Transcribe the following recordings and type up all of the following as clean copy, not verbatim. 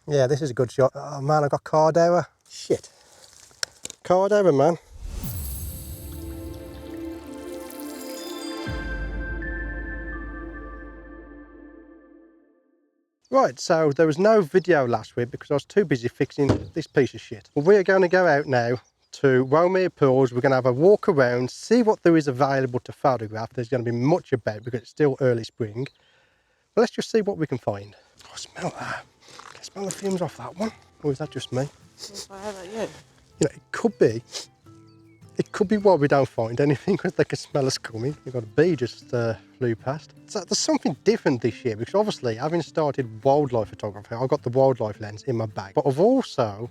Yeah, this is a good shot. Oh man, I got card error. Shit. Card error, man. Right, so there was no video last week because I was too busy fixing this piece of shit. Well, we're going to go out now to Womere Pools. We're going to have a walk around, see what there is available to photograph. There's going to be much about because it's still early spring. But let's just see what we can find. Oh, smell that. Can I smell the fumes off that one? Or is that just me? If I have it, yeah. You know, it could be why we don't find anything because they can smell us coming. We've got a bee just flew past. So there's something different this year because obviously having started wildlife photography, I've got the wildlife lens in my bag, but I've also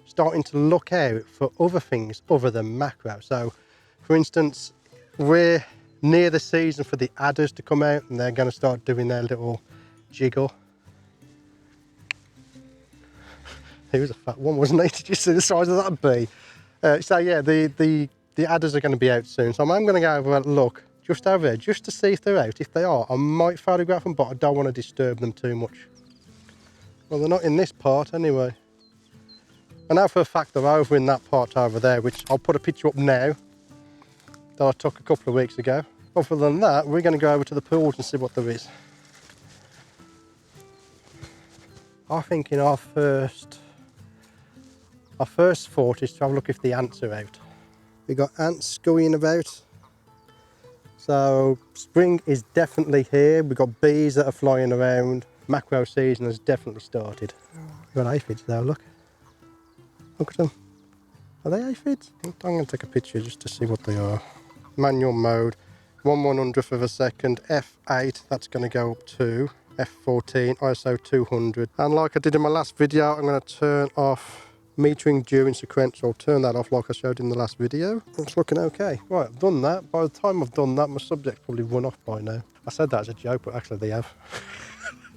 starting to look out for other things other than macro. So for instance, we're near the season for the adders to come out and they're going to start doing their little jiggle. He was a fat one, wasn't he? Did you see the size of that bee? So yeah, the adders are going to be out soon. So I'm going to go over and look just over there, just to see if they're out. If they are, I might photograph them, but I don't want to disturb them too much. Well, they're not in this part anyway. I know for a fact they're over in that part over there, which I'll put a picture up now that I took a couple of weeks ago. Other than that, we're going to go over to the pools and see what there is. I think in our first thought is to have a look if the ants are out. We got ants scurrying about. So spring is definitely here. We've got bees that are flying around. Macro season has definitely started. We've got aphids there, look. Look at them. Are they aphids? I'm going to take a picture just to see what they are. Manual mode, 1/100th of a second, F8, that's going to go up to F14, ISO 200. And like I did in my last video, I'm going to turn off metering during sequence. I'll turn that off like I showed in the last video. It's looking okay. Right, I've done that. By the time I've done that, my subject's probably run off by now. I said that as a joke, but actually they have.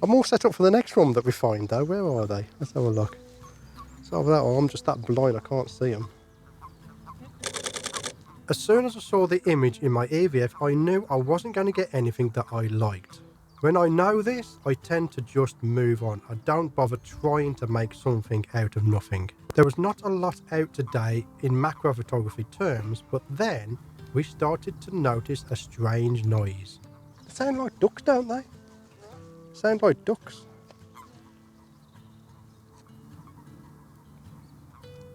I'm all set up for the next one that we find though. Where are they? Let's have a look. It's over that, or I'm just that blind I can't see them. As soon as I saw the image in my EVF, I knew I wasn't going to get anything that I liked. When I know this, I tend to just move on. I don't bother trying to make something out of nothing. There was not a lot out today in macro photography terms, but then we started to notice a strange noise. They sound like ducks, don't they? Sound like ducks.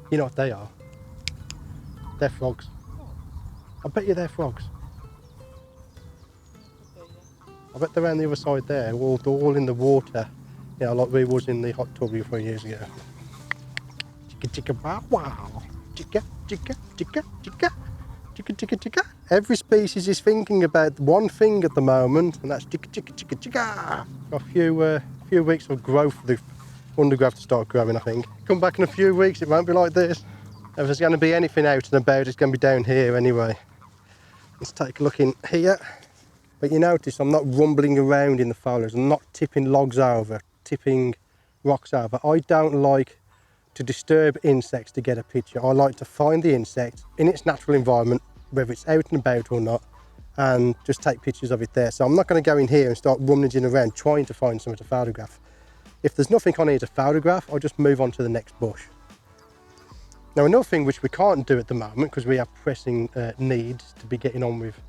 You know what they are? They're frogs. I bet you they're frogs. I bet they're around the other side there, all in the water. You know, like we was in the hot tub a few years ago. Chicka chicka wow wow. Chicka chicka chicka chicka. Chicka chicka chicka. Every species is thinking about one thing at the moment, and that's chicka chicka chicka chicka. A few weeks of growth for the undergrowth to start growing, I think. Come back in a few weeks, it won't be like this. If there's going to be anything out and about, it's going to be down here anyway. Let's take a look in here. But you notice I'm not rumbling around in the foliage. I'm not tipping logs over, tipping rocks over. I don't like to disturb insects to get a picture. I like to find the insect in its natural environment, whether it's out and about or not, and just take pictures of it there. So I'm not going to go in here and start rummaging around trying to find something to photograph. If there's nothing on here to photograph, I'll just move on to the next bush. Now another thing which we can't do at the moment because we have pressing needs to be getting on with,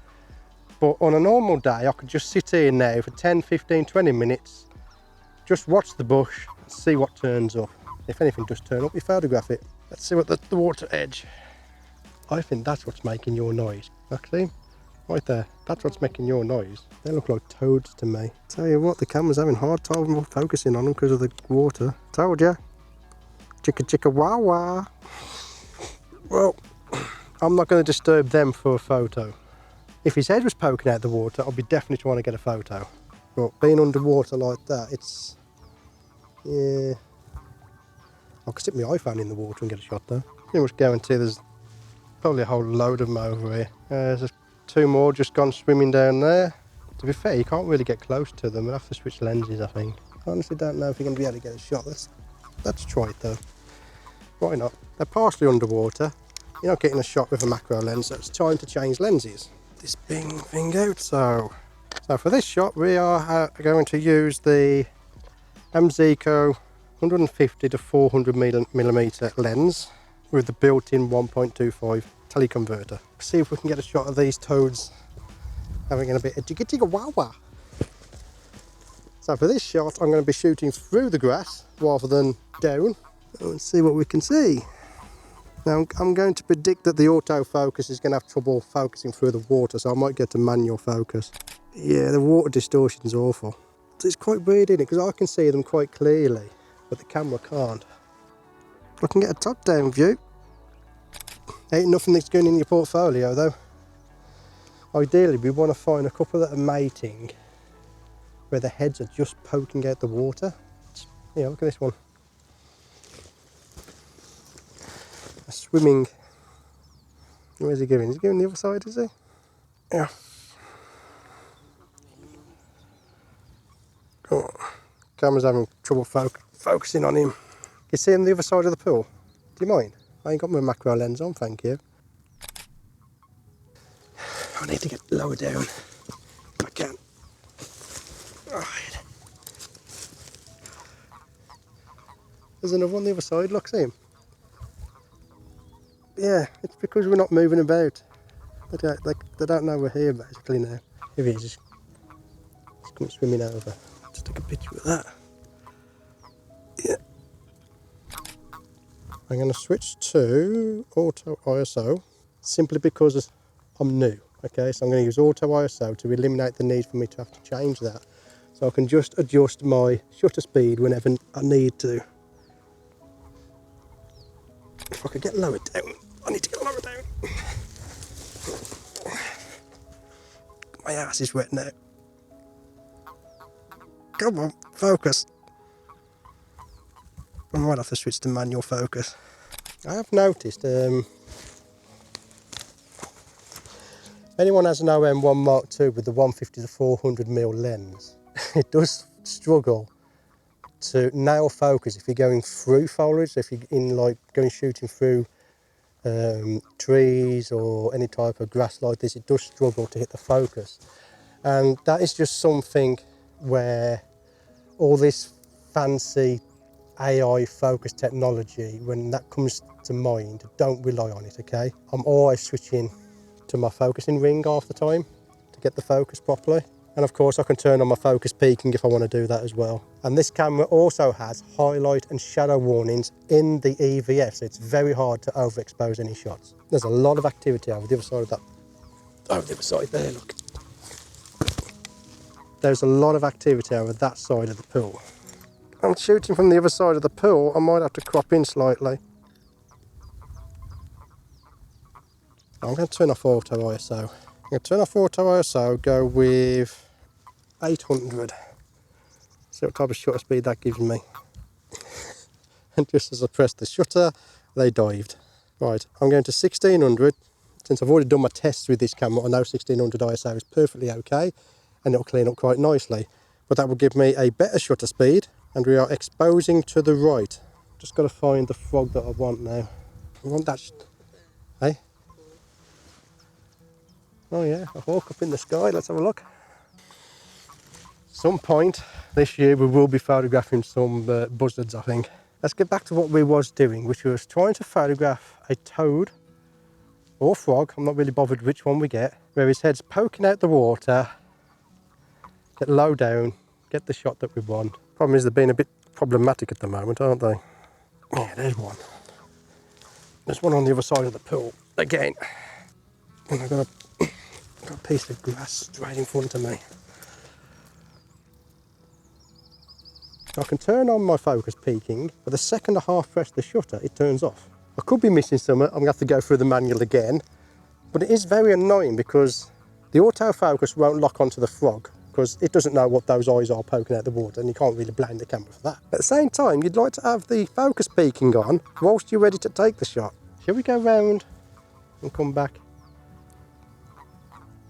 but on a normal day I could just sit here now for 10, 15, 20 minutes, just watch the bush, see what turns up. If anything does turn up, we photograph it. Let's see what the water edge. I think that's what's making your noise. Actually, right there, that's what's making your noise. They look like toads to me. Tell you what, the camera's having a hard time focusing on them because of the water. Told ya. Chicka chicka wah wah. Well, I'm not going to disturb them for a photo. If his head was poking out the water, I'd be definitely trying to get a photo. But being underwater like that, it's... yeah... I could stick my iPhone in the water and get a shot though. Pretty much guarantee there's probably a whole load of them over here. There's two more just gone swimming down there. To be fair, you can't really get close to them. We'll have to switch lenses, I think. I honestly don't know if you're going to be able to get a shot. Let's try it though. Why not? They're partially underwater. You're not getting a shot with a macro lens, so it's time to change lenses. This big thing out, so for this shot we are going to use the Zico 150 to 400 millimeter lens with the built-in 1.25 teleconverter. See if we can get a shot of these toads having a bit of jigga jigga wah wah. So for this shot, I'm going to be shooting through the grass rather than down. Let's see what we can see. Now I'm going to predict that the autofocus is going to have trouble focusing through the water, so I might get to manual focus. Yeah, the water distortion is awful. It's quite weird, isn't it? Because I can see them quite clearly, but the camera can't. I can get a top-down view. Ain't nothing that's going in your portfolio though. Ideally we want to find a couple that are mating where the heads are just poking out the water. Yeah, look at this one. A swimming. Where's he going? Is he going the other side, is he? Yeah. Oh, camera's having trouble focusing on him. You see him the other side of the pool? Do you mind? I ain't got my macro lens on, thank you. I need to get lower down if I can. Right. There's another one on the other side, look, see him? Yeah, it's because we're not moving about. They don't know we're here basically now. If he's just come swimming over. Just take a picture of that. Yeah. I'm going to switch to auto ISO simply because I'm new. Okay, so I'm going to use auto ISO to eliminate the need for me to have to change that. So I can just adjust my shutter speed whenever I need to. If I could get lower down, I need to get lower down. My ass is wet now. Come on, focus. I might have to switch to manual focus. I have noticed, anyone has an OM1 Mark II with the 150 to 400mm lens, it does struggle to nail focus if you're going through foliage, if you're in like going shooting through trees or any type of grass like this, it does struggle to hit the focus. And that is just something where all this fancy AI focus technology, when that comes to mind, don't rely on it, okay? I'm always switching to my focusing ring half the time to get the focus properly. And of course I can turn on my focus peaking if I want to do that as well. And this camera also has highlight and shadow warnings in the EVF, so it's very hard to overexpose any shots. There's a lot of activity over the other side of that. Over the other side there, look. There's a lot of activity over that side of the pool. I'm shooting from the other side of the pool, I might have to crop in slightly. I'm going to turn off auto ISO. I'm going to turn off auto ISO, go with 800. See what type of shutter speed that gives me. And just as I pressed the shutter, they dived. Right, I'm going to 1600. Since I've already done my tests with this camera, I know 1600 ISO is perfectly okay, and it'll clean up quite nicely. But that will give me a better shutter speed, and we are exposing to the right. Just got to find the frog that I want now. I want that. Hey? Oh yeah, a hawk up in the sky. Let's have a look. Some point this year we will be photographing some buzzards, I think. Let's get back to what we was doing, which was trying to photograph a toad or frog. I'm not really bothered which one we get, where his head's poking out the water, get low down, get the shot that we want. Problem is they're being a bit problematic at the moment, aren't they? Yeah, there's one. There's one on the other side of the pool again. And I've got a piece of grass straight in front of me. I can turn on my focus peaking, but the second I half press the shutter, it turns off. I could be missing something. I'm going to have to go through the manual again. But it is very annoying because the autofocus won't lock onto the frog because it doesn't know what those eyes are poking out the water, and you can't really blame the camera for that. At the same time, you'd like to have the focus peaking on whilst you're ready to take the shot. Shall we go round and come back?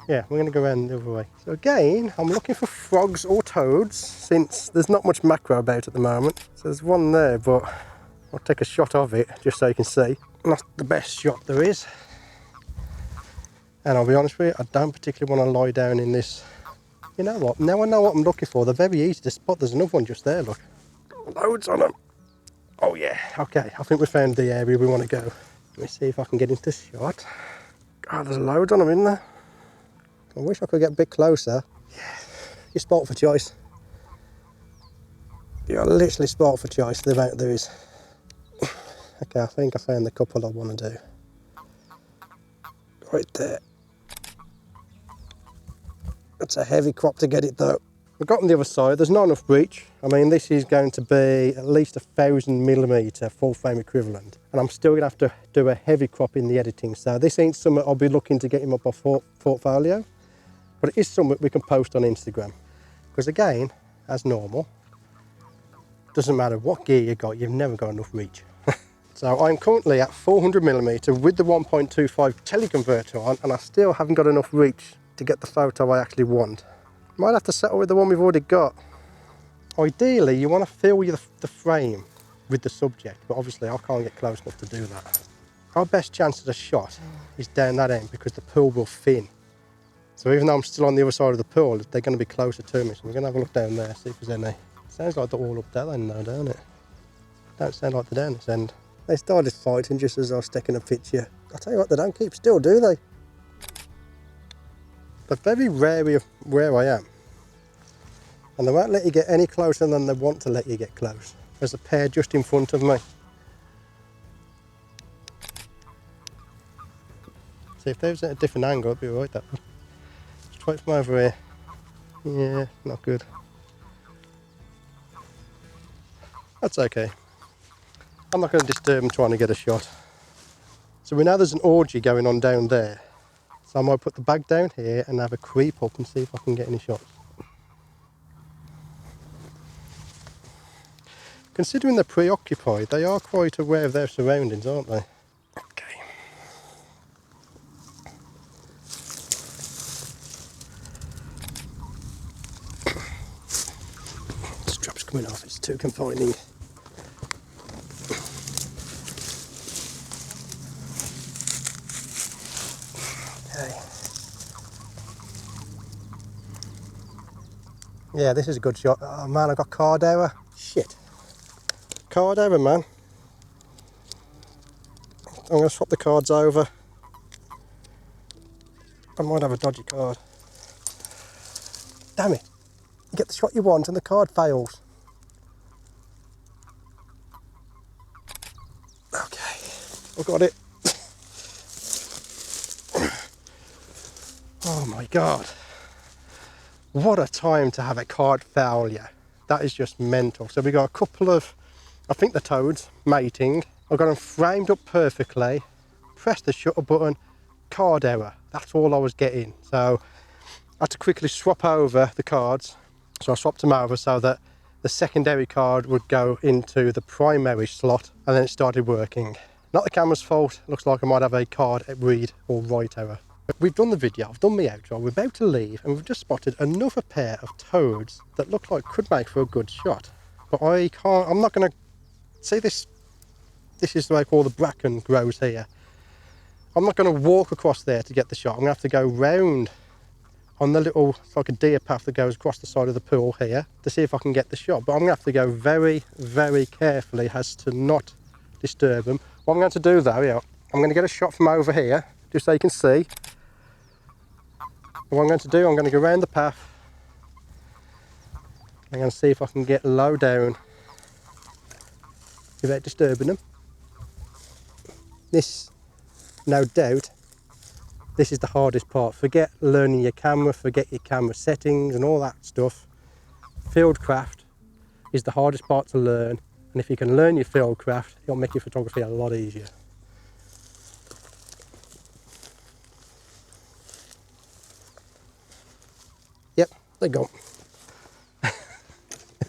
Yeah, we're going to go around the other way. So again, I'm looking for frogs or toads, since there's not much macro about at the moment. So there's one there, but I'll take a shot of it just so you can see. Not the best shot there is. And I'll be honest with you, I don't particularly want to lie down in this. You know what, now I know what I'm looking for. They're very easy to spot. There's another one just there, look. Loads on them. Oh yeah, okay, I think we found the area we want to go. Let me see if I can get into shot. God, there's loads on them, isn't there? I wish I could get a bit closer. Yeah, you're spot for choice. You're literally spot for choice, the amount there is. Okay, I think I found the couple I want to do. Right there. That's a heavy crop to get it though. We've got on the other side, there's not enough reach. I mean, this is going to be at least 1,000mm full frame equivalent. And I'm still gonna have to do a heavy crop in the editing. So this ain't something I'll be looking to get in my portfolio, but it is something we can post on Instagram. Because again, as normal, doesn't matter what gear you got, you've never got enough reach. So I'm currently at 400mm with the 1.25 teleconverter on, and I still haven't got enough reach to get the photo I actually want. Might have to settle with the one we've already got. Ideally, you want to fill the frame with the subject, but obviously I can't get close enough to do that. Our best chance at a shot is down that end because the pool will thin. So even though I'm still on the other side of the pool, they're going to be closer to me. So we're going to have a look down there, see if there's any. Sounds like they're all up there then though, don't it? Don't sound like they're down this end. They started fighting just as I was taking a picture. I tell you what, they don't keep still, do they? They're very wary of where I am. And they won't let you get any closer than they want to let you get close. There's a pair just in front of me. See, if they was at a different angle, it'd be alright that one. Let's try it from over here. Yeah, not good. That's okay. I'm not going to disturb them trying to get a shot. So we know there's an orgy going on down there. So I might put the bag down here and have a creep up and see if I can get any shots. Considering they're preoccupied, they are quite aware of their surroundings, aren't they? Okay. The strap's coming off, it's too confining. Okay. Yeah, this is a good shot. Oh man, I got card error. Shit. Card error, man. I'm going to swap the cards over. I might have a dodgy card. Damn it. You get the shot you want and the card fails. Okay, I got it. Oh my God. What a time to have a card failure. That is just mental. So we got a couple of, I think the toads, mating. I've got them framed up perfectly. Press the shutter button, card error. That's all I was getting. So I had to quickly swap over the cards. So I swapped them over so that the secondary card would go into the primary slot, and then it started working. Not the camera's fault. Looks like I might have a card read or write error. We've done the video, I've done my outro, we're about to leave, and we've just spotted another pair of toads that look like could make for a good shot. But I can't, I'm not going to, see this is like all the bracken grows here. I'm not going to walk across there to get the shot. I'm going to have to go round on the little, it's like a deer path that goes across the side of the pool here to see if I can get the shot. But I'm going to have to go very, very carefully as to not disturb them. What I'm going to do though, yeah, I'm going to get a shot from over here, just so you can see. What I'm going to do, I'm going to go around the path. I'm going to see if I can get low down without disturbing them. This, no doubt, this is the hardest part. Forget learning your camera, forget your camera settings and all that stuff. Fieldcraft is the hardest part to learn, and if you can learn your fieldcraft, it'll make your photography a lot easier. Yep, they're gone.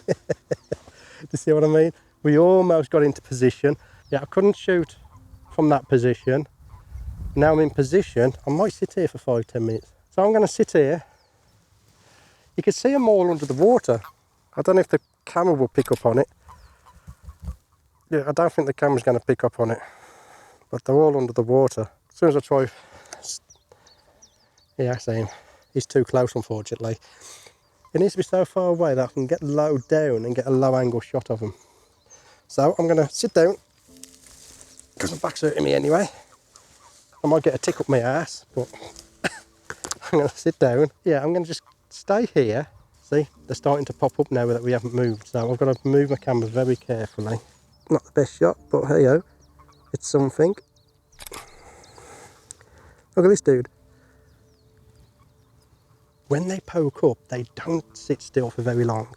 Do you see what I mean? We almost got into position. Yeah, I couldn't shoot from that position. Now I'm in position. I might sit here for 5-10 minutes. So I'm going to sit here. You can see them all under the water. I don't know if the camera will pick up on it. Yeah, I don't think the camera's going to pick up on it. But they're all under the water. As soon as I try... Yeah, I see him. He's too close, unfortunately. It needs to be so far away that I can get low down and get a low angle shot of him. So I'm going to sit down, because my back's hurting me anyway. I might get a tick up my ass, but I'm going to sit down. Yeah, I'm going to just stay here. See, they're starting to pop up now that we haven't moved, so I've got to move my camera very carefully. Not the best shot, but hey ho, it's something. Look at this dude. When they poke up, they don't sit still for very long.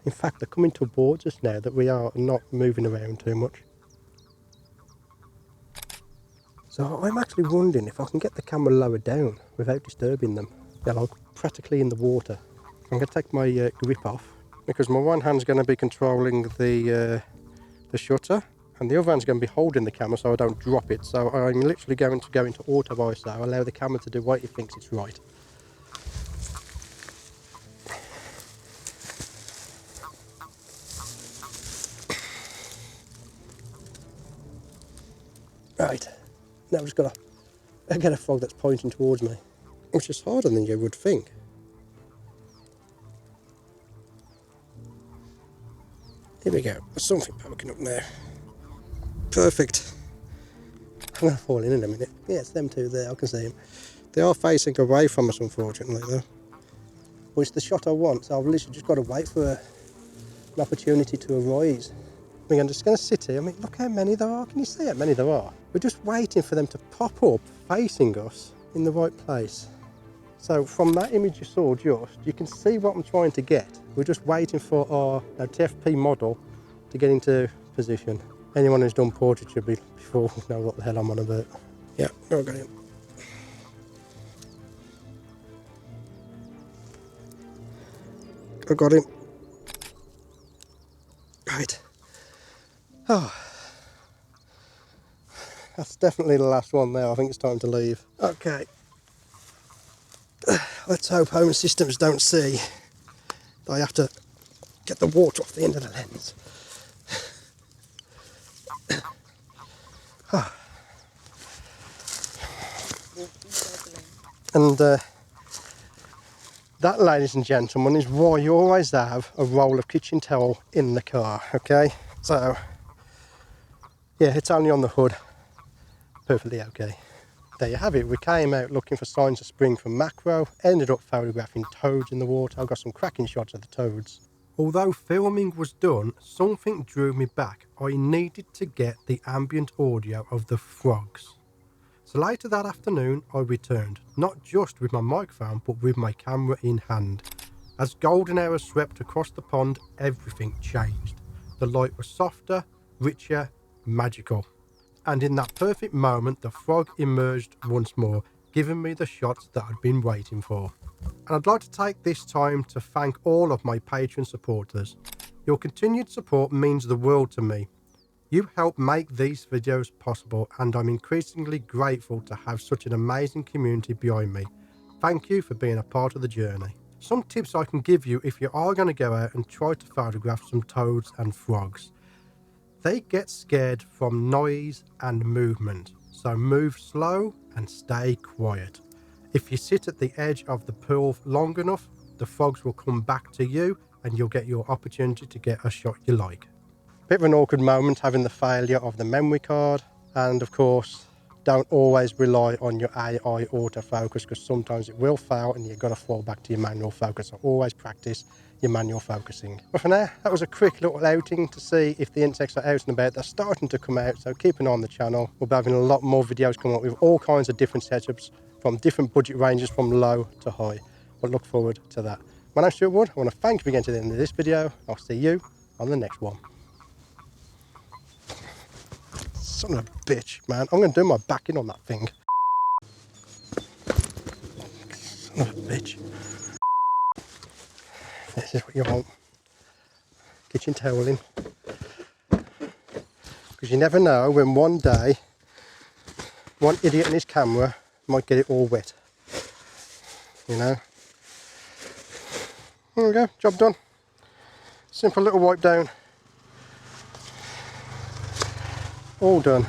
In fact, they're coming towards us now that we are not moving around too much. So I'm actually wondering if I can get the camera lower down without disturbing them. Yeah, like practically in the water. I'm going to take my grip off, because my one hand's going to be controlling the shutter, and the other hand's going to be holding the camera so I don't drop it. So I'm literally going to go into auto ISO, allow the camera to do what it thinks it's right. Right, now I've just got to get a frog that's pointing towards me, which is harder than you would think. Here we go, there's something poking up there. Perfect. I'm going to fall in a minute. Yeah, it's them two there, I can see them. They are facing away from us, unfortunately, though. Well, it's the shot I want, so I've literally just got to wait for an opportunity to arise. I mean, I'm just going to sit here. I mean, look how many there are. Can you see how many there are? We're just waiting for them to pop up facing us in the right place. So from that image you saw just, you can see what I'm trying to get. We're just waiting for our TFP model to get into position. Anyone who's done portraiture before will know what the hell I'm on about. Yeah, go got him. I got him. Right. Oh. That's definitely the last one there. I think it's time to leave. Okay. Let's hope home systems don't see that I have to get the water off the end of the lens. And that, ladies and gentlemen, is why you always have a roll of kitchen towel in the car, okay? So, yeah, it's only on the hood. Perfectly okay. There you have it. We came out looking for signs of spring from macro, ended up photographing toads in the water. I got some cracking shots of the toads. Although filming was done, something drew me back. I needed to get the ambient audio of the frogs. So later that afternoon I returned, not just with my microphone but with my camera in hand. As golden hours swept across the pond, everything changed. The light was softer, richer, magical. And in that perfect moment the frog emerged once more, giving me the shots that I'd been waiting for. And I'd like to take this time to thank all of my Patreon supporters. Your continued support means the world to me. You help make these videos possible, and I'm increasingly grateful to have such an amazing community behind me. Thank you for being a part of the journey. Some tips I can give you if you are going to go out and try to photograph some toads and frogs. They get scared from noise and movement, so move slow and stay quiet. If you sit at the edge of the pool long enough, the frogs will come back to you and you'll get your opportunity to get a shot you like. Bit of an awkward moment having the failure of the memory card, and of course don't always rely on your AI autofocus, because sometimes it will fail and you've got to fall back to your manual focus. So always practice your manual focusing. But for now, that was a quick little outing to see if the insects are out and about. They're starting to come out, so keep an eye on the channel. We'll be having a lot more videos coming up with all kinds of different setups from different budget ranges from low to high. But look forward to that. My name's Stewart. I want to thank you again to the end of this video. I'll see you on the next one. Son of a bitch, man. I'm going to do my backing on that thing. Son of a bitch. This is what you want. Kitchen toweling. Because you never know when one day, one idiot and his camera might get it all wet. You know? There we go, job done. Simple little wipe down. All done.